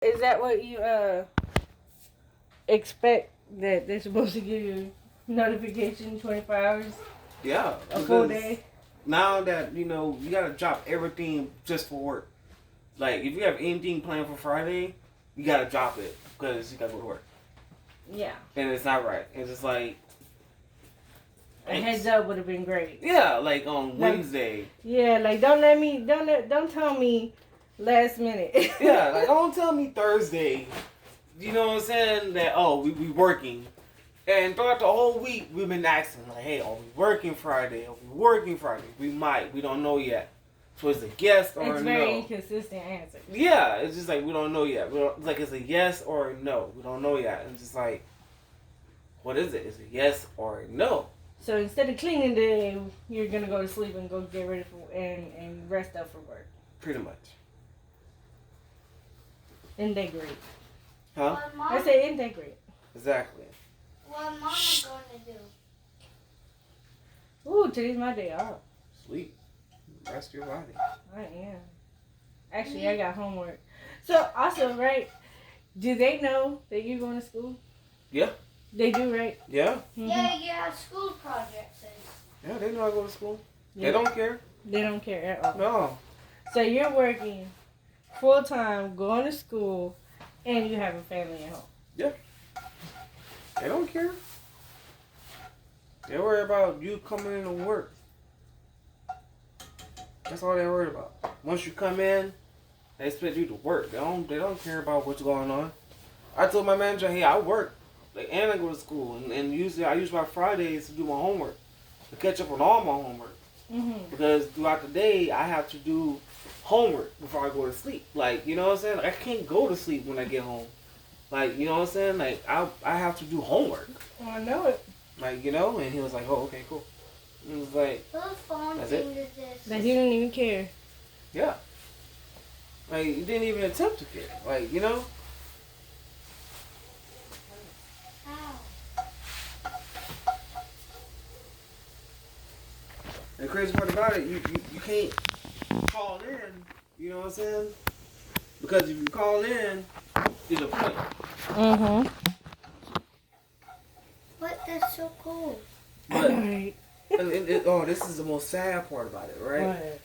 Is that what you expect that they're supposed to give you notification 24 hours, Yeah, a full day? Now that you know, you gotta drop everything just for work. Like if you have anything planned for Friday, you gotta drop it because you gotta go to work. Yeah. And it's not right. It's just like a heads up would have been great. Yeah, like on Wednesday. Yeah, like don't tell me last minute. Yeah, like don't tell me Thursday. You know what I'm saying? That we working. And throughout the whole week we've been asking like, hey, are we working Friday? Are we working Friday? We might. We don't know yet. So it's a yes or a no. It's very inconsistent answer. Yeah, it's just like we don't know yet. It's like it's a yes or a no. We don't know yet. And it's just like, what is it? Is it yes or a no? So instead of cleaning today, you're gonna go to sleep and go get ready for and rest up for work. Pretty much. Isn't that great? Huh? I say isn't that great? Exactly. What Mama's going to do? Ooh, today's my day off. Sleep. Rest your body. I am. Actually, I got homework. So also, right? Do they know that you're going to school? Yeah. They do, right? Yeah. Mm-hmm. Yeah, school projects. Yeah, they know I go to school. Yeah. They don't care. They don't care at all. No. So you're working full time, going to school, and you have a family at home. Yeah. They don't care. They worry about you coming in to work. That's all they're worried about. Once you come in, they expect you to work. They don't care about what's going on. I told my manager, hey, I work. Like, and I go to school, and usually I use my Fridays to do my homework, to catch up on all my homework. Mm-hmm. Because throughout the day, I have to do homework before I go to sleep. Like, you know what I'm saying? Like, I can't go to sleep when I get home. Like, you know what I'm saying? Like, I have to do homework. Oh, I know it. Like, you know? And he was like, oh, okay, cool. And it was like, whose phone that's thing it? is this? That he didn't even care. Yeah. Like, he didn't even attempt to care. Like, you know? And the crazy part about it, you can't call in, you know what I'm saying? Because if you call in, it's a point. Mm-hmm. What? That's so cool. But, Right. this is the most sad part about it, right? What?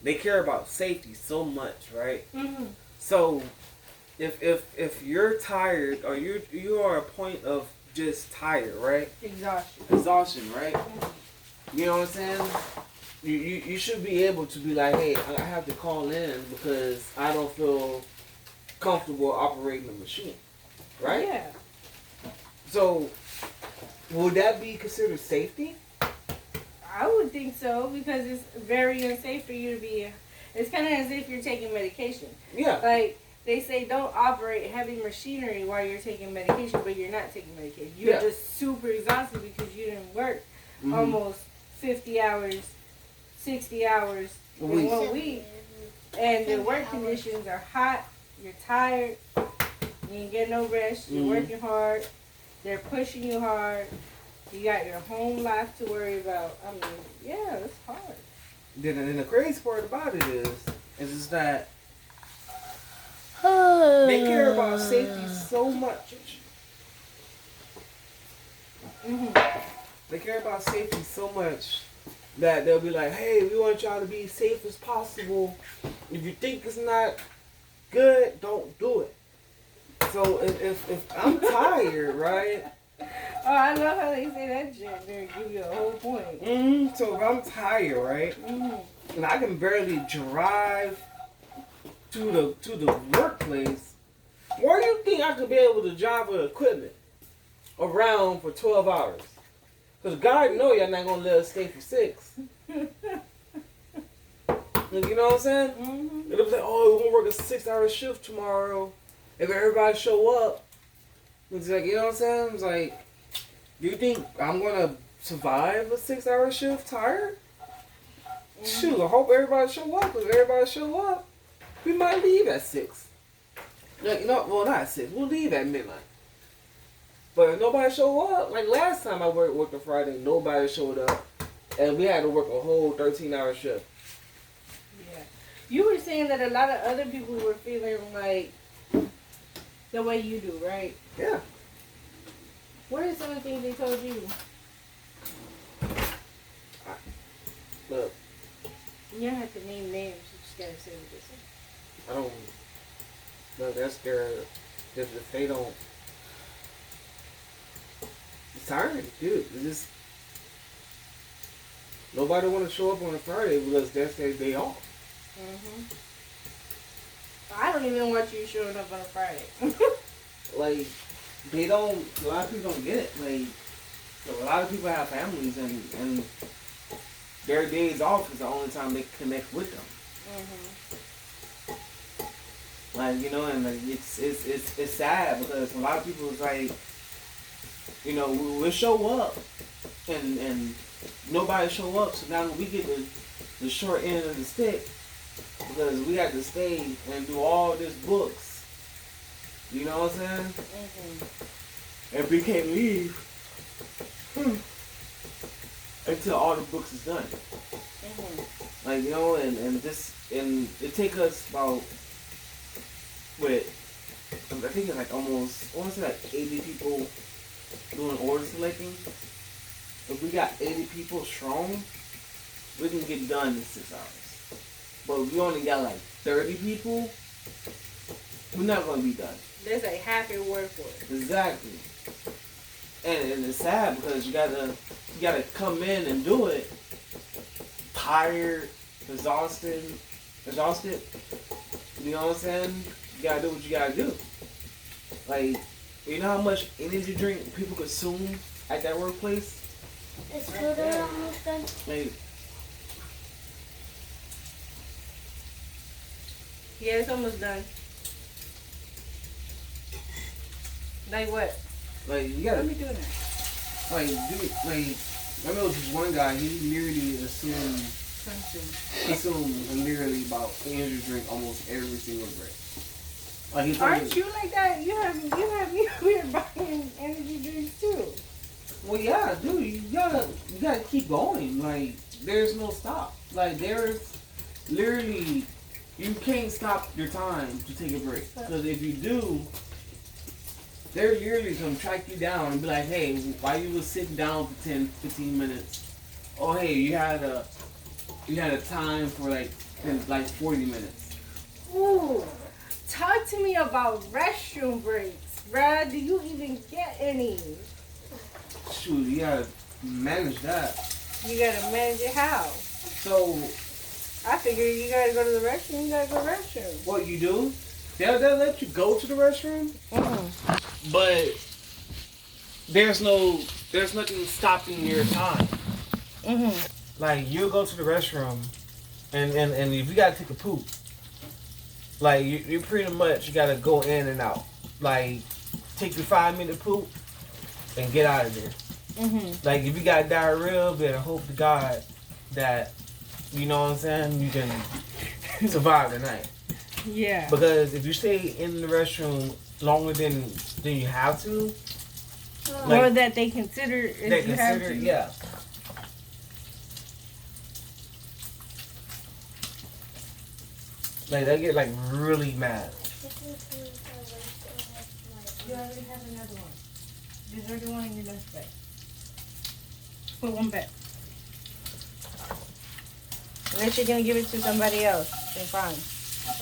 They care about safety so much, right? Mm-hmm. So, if you're tired or you are a point of just tired, right? Exhaustion, right? Mm-hmm. You know what I'm saying? You should be able to be like, hey, I have to call in because I don't feel comfortable operating the machine, right? Yeah. So, would that be considered safety? I would think so because it's very unsafe for you to be. It's kind of as if you're taking medication. Yeah. Like they say, don't operate heavy machinery while you're taking medication, but you're not taking medication. You're just super exhausted because you didn't work almost 50 hours, 60 hours in 1 week, and the work conditions are hot. You're tired. You ain't getting no rest. You're working hard. They're pushing you hard. You got your home life to worry about. I mean, yeah, it's hard. Then the crazy part about it is that they care about safety so much. Mm-hmm. They care about safety so much that they'll be like, hey, we want y'all to be safe as possible. If you think it's not good, don't do it. So if I'm tired, right? Oh, I love how they say that shit. They give you a whole point. So if I'm tired, right, and I can barely drive to the workplace, why do you think I could be able to drive with equipment around for 12 hours? Because God know y'all not going to let us stay for 6. You know what I'm saying? And it was like, oh, we're going to work a 6-hour shift tomorrow. If everybody show up, it's like, you know what I'm saying? It's like, do you think I'm going to survive a 6-hour shift tired? Shoot, I hope everybody show up. If everybody show up, we might leave at 6. Like, well, not at 6. We'll leave at midnight. But if nobody show up, like last time I worked on Friday, nobody showed up. And we had to work a whole 13-hour shift. Yeah. You were saying that a lot of other people were feeling like The way you do, right? Yeah. What are some of the things they told you? Look, You don't have to name names. You just gotta say what they say. I don't. Look, that's their. If they don't. It's tiring, dude. It's just. Nobody want to show up on a Friday because that's their day off. I don't even want you showing up on a Friday. Like, they don't. A lot of people don't get it. Like, a lot of people have families and their days off is the only time they connect with them. Like, you know, and like, it's sad because a lot of people is like, you know, we'll show up and nobody show up, so now we get the short end of the stick because we had to stay and do all this books. You know what I'm saying? And we can't leave until all the books is done. Like, you know, and it take us about, I think it's like almost, I want to say like 80 people doing order selecting. If we got 80 people strong, we can get done in 6 hours. But if we only got like 30 people, we're not going to be done. There's like half your workforce. Exactly. And it's sad because you gotta come in and do it tired, exhausted. You know what I'm saying? You gotta do what you gotta do. Like, you know how much energy drink people consume at that workplace? Is food almost done? Like, Yeah, it's almost done. Like what? like you gotta Let me do that. like dude, like I know this one guy. He literally consumed literally about energy drink almost every single break. Like he told Aren't me, you like that? You have me we're buying energy drinks too. well, yeah, dude, you gotta keep going. Like, there's no stop. Like, there's literally, you can't stop your time to take a break. Because if you do, they're literally gonna track you down and be like, hey, why you was sitting down for 10, 15 minutes? Oh, hey, you had a time for like 40 minutes. Ooh, talk to me about restroom breaks, bruh. Do you even get any? Shoot, you gotta manage that. You gotta manage it how? So, I figure you gotta go to the restroom. You gotta go to the restroom. what you do? They'll let you go to the restroom. But there's nothing stopping your time. Like, you'll go to the restroom, and if you gotta take a poop, like you pretty much you gotta go in and out. Like, take your 5-minute poop and get out of there. Like, if you got diarrhea, better hope to God that, you know what I'm saying, you can survive the night. Yeah. Because if you stay in the restroom longer than you have to, like, or that they consider if you have to. yeah. Like, they get like really mad. You already have another one. There's already one in your lunch bag. Put one back. Unless you're gonna give it to somebody else, then fine.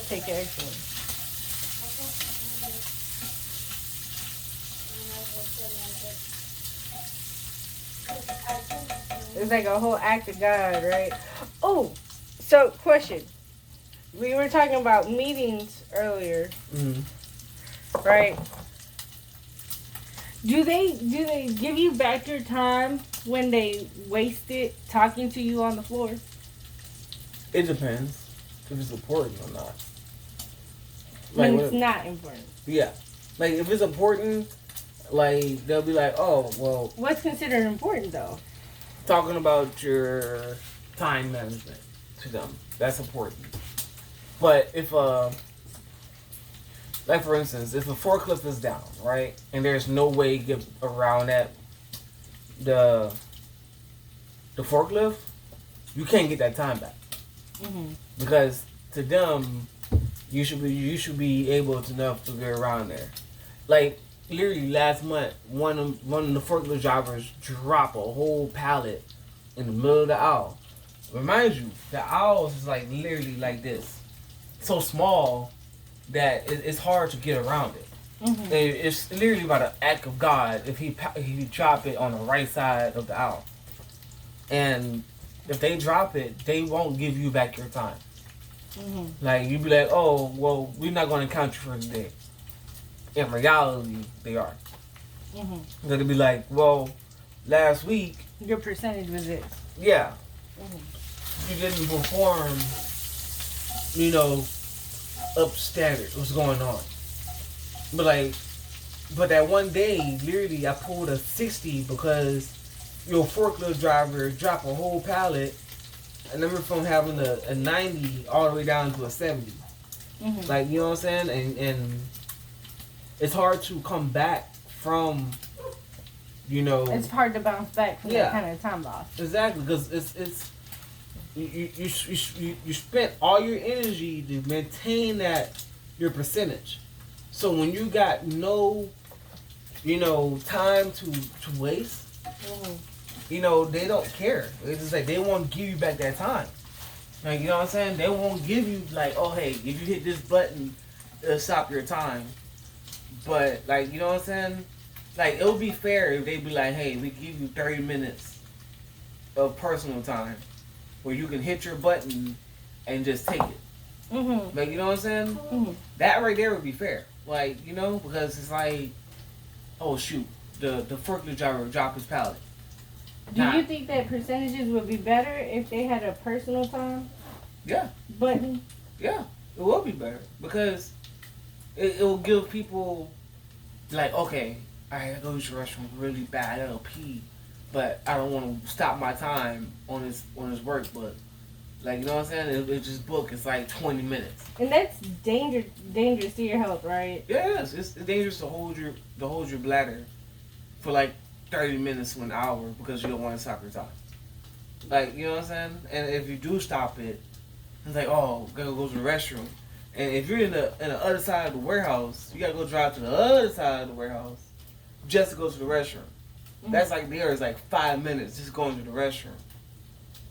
Take the extra one. It's like a whole act of God, right? Oh, so question. We were talking about meetings earlier, right? Do they give you back your time when they waste it talking to you on the floor? It depends if it's important or not. When Like, it's not important. Yeah. Like, if it's important, like, they'll be like, oh, well, What's considered important though? talking about your time management to them. That's important. But if, like, for instance, if a forklift is down, right, and there's no way to get around that, the forklift, you can't get that time back. Because to them, you should be able to enough to get around there. Like literally last month, one of the forklift drivers dropped a whole pallet in the middle of the aisle. Remind you, the aisles is like literally like this, so small that it's hard to get around it. Mm-hmm. It's literally about an act of God if he drop it on the right side of the aisle, and if they drop it, they won't give you back your time. Mm-hmm. Like you be like, oh well, we're not going to count you for today. In reality, they are. Mm-hmm. They'll be like, well, last week your percentage was this. Yeah. Mm-hmm. You didn't perform, up standard. What's going on? But that one day, literally, I pulled a 60 because your forklift driver dropped a whole pallet. I remember from having a 90 all the way down to a 70. Mm-hmm. Like, you know what I'm saying? And it's hard to come back from, It's hard to bounce back from that kind of time loss. Exactly, because it's you spent all your energy to maintain your percentage. So when you got no, time to waste, mm-hmm. They don't care. It's just like they won't give you back that time. Like, you know what I'm saying? They won't give you like, oh hey, if you hit this button, it'll stop your time. But like, you know what I'm saying? Like, it would be fair if they'd be like, hey, we give you 30 minutes of personal time where you can hit your button and just take it. Mm-hmm. Like, you know what I'm saying? Mm-hmm. That right there would be fair. Like, because it's like, oh shoot, the forklift driver dropped his pallet. Do you think that percentages would be better if they had a personal time? Yeah. Button? Yeah, it will be better because it will give people like, okay, I gotta go to the restroom really bad, I gotta pee, but I don't want to stop my time on his work book. Like, you know what I'm saying? It's just book. It's like 20 minutes. And that's dangerous to your health, right? Yeah, it's dangerous to hold your bladder for like 30 minutes to an hour because you don't want to stop your time. Like, you know what I'm saying? And if you do stop it, it's like, oh, gotta go to the restroom. And if you're in the other side of the warehouse, you gotta go drive to the other side of the warehouse just to go to the restroom. Mm-hmm. That's like there's like 5 minutes just going to the restroom.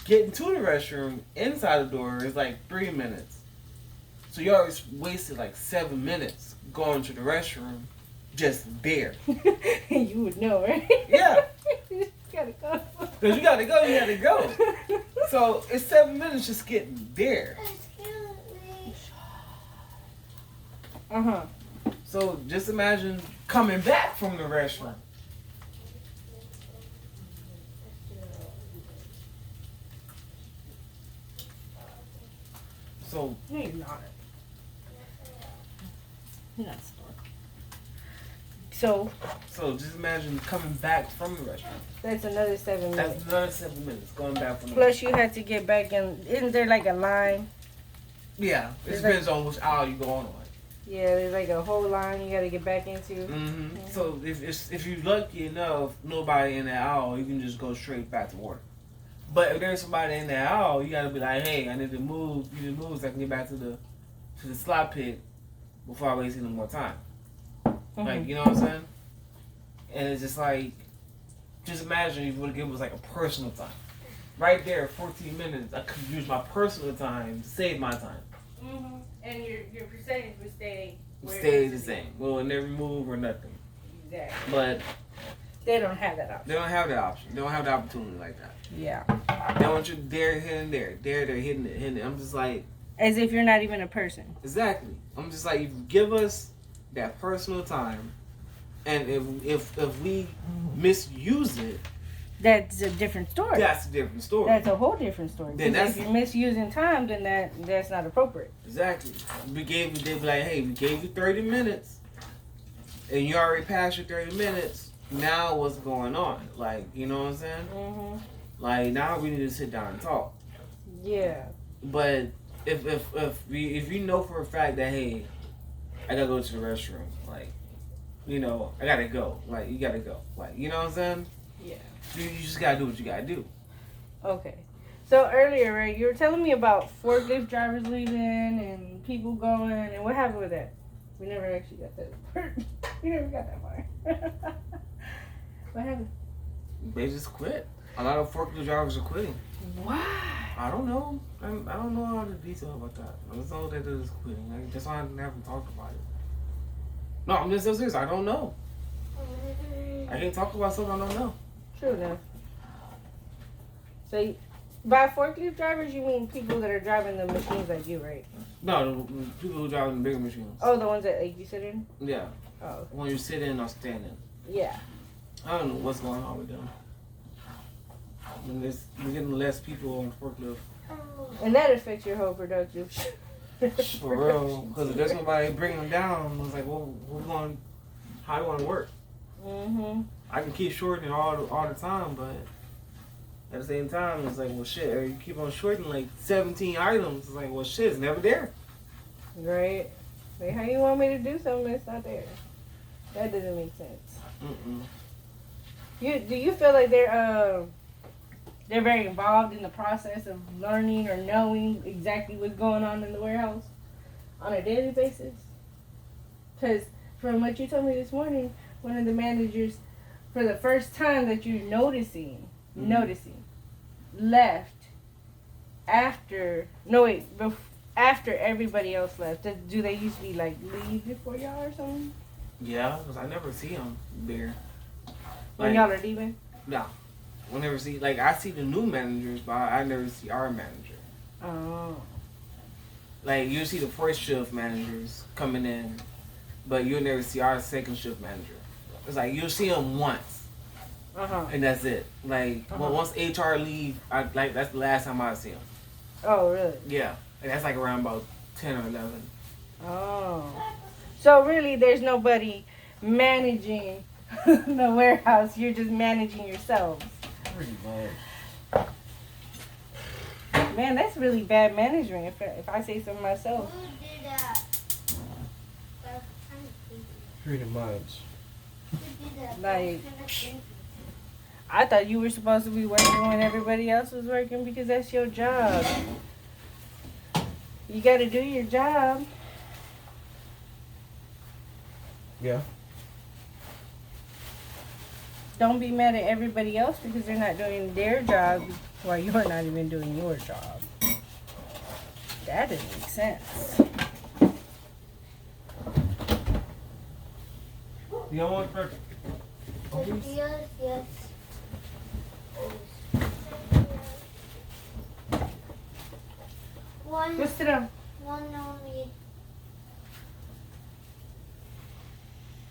Getting to the restroom inside the door is like 3 minutes. So you always wasted like 7 minutes going to the restroom just there. You would know, right? Yeah. You gotta go. Because you gotta go. So it's 7 minutes just getting there. Uh-huh. So just imagine coming back from the restroom. So no, you're not. You're not smart. So just imagine coming back from the restaurant. That's another 7 minutes. That's another 7 minutes going back from the Plus you had to get back in. Isn't there like a line? Yeah, it depends on which aisle you go on. Yeah, there's like a whole line you got to get back into. Mm-hmm. Mm-hmm. So if you're lucky enough, nobody in that aisle, you can just go straight back to work. But if there's somebody in that aisle, you gotta be like, hey, I need to move. You need to move so I can get back to the slot pit before I waste any more time. Mm-hmm. Like, you know what I'm saying? And it's just like, just imagine if you would give us like a personal time. Right there, 14 minutes, I could use my personal time to save my time. Mm-hmm. And your percentage would stay the same. Well, it never move or nothing. Exactly. But they don't have that option. They don't have that option. They don't have the opportunity like that. Yeah. They want you there, hitting there. There, hitting it. I'm just like... As if you're not even a person. Exactly. I'm just like, if you give us that personal time, and if we misuse it... That's a different story. That's a different story. That's a whole different story. Then if you're misusing time, then that's not appropriate. Exactly. They'd be like, hey, we gave you 30 minutes, and you already passed your 30 minutes. Now what's going on? Like, you know what I'm saying? Mm-hmm. Like, now we need to sit down and talk. Yeah. But if you know for a fact that, hey, I gotta go to the restroom, like, I gotta go. Like, you gotta go. Like, you know what I'm saying? Yeah. You just gotta do what you gotta do. Okay. So earlier, right, you were telling me about forklift drivers leaving and people going, and what happened with that? We never actually got that far. We never got that far. What happened? They just quit. A lot of forklift drivers are quitting. Why? I don't know. I don't know all the detail about that. I just know that they're just quitting. Like, that's why I haven't talked about it. No, I'm just so serious. I don't know. I can't talk about something I don't know. True enough. So, by forklift drivers, you mean people that are driving the machines like you, right? No, the people who drive the bigger machines. Oh, the ones that like you sit in? Yeah. Oh. When you sit in or standing. Yeah. I don't know what's going on with them. And we're getting less people on forklift. And that affects your whole production. For real. Because if there's somebody bringing them down, it's like, well, how do you want to work? Mm-hmm. I can keep shortening all the time, but at the same time, it's like, well, shit, or you keep on shortening like 17 items. It's like, well, shit, it's never there. Right. Like, how you want me to do something that's not there? That doesn't make sense. Mm-mm. Do you feel like they're very involved in the process of learning or knowing exactly what's going on in the warehouse on a daily basis? Because from what you told me this morning, one of the managers, for the first time that you're noticing, left after everybody else left. Do they usually like leave before y'all or something? Yeah, because I never see them there. When y'all are leaving? No. I never see, like, I see the new managers, but I never see our manager. Oh. Like, you see the first shift managers coming in, but you'll never see our second shift manager. It's like, you'll see them once. And that's it. Like, well, once HR leave, that's the last time I see them. Oh, really? Yeah. And that's like around about 10 or 11. Oh. So really, there's nobody managing the warehouse. You're just managing yourselves. Pretty much. Man, that's really bad management, if I say so myself. Who did that? Pretty much. Who did that? Like, I thought you were supposed to be working when everybody else was working because that's your job. You got to do your job. Yeah. Don't be mad at everybody else because they're not doing their job while you're not even doing your job. That doesn't make sense. You don't want perfect. Yes. Let's sit down. One, no,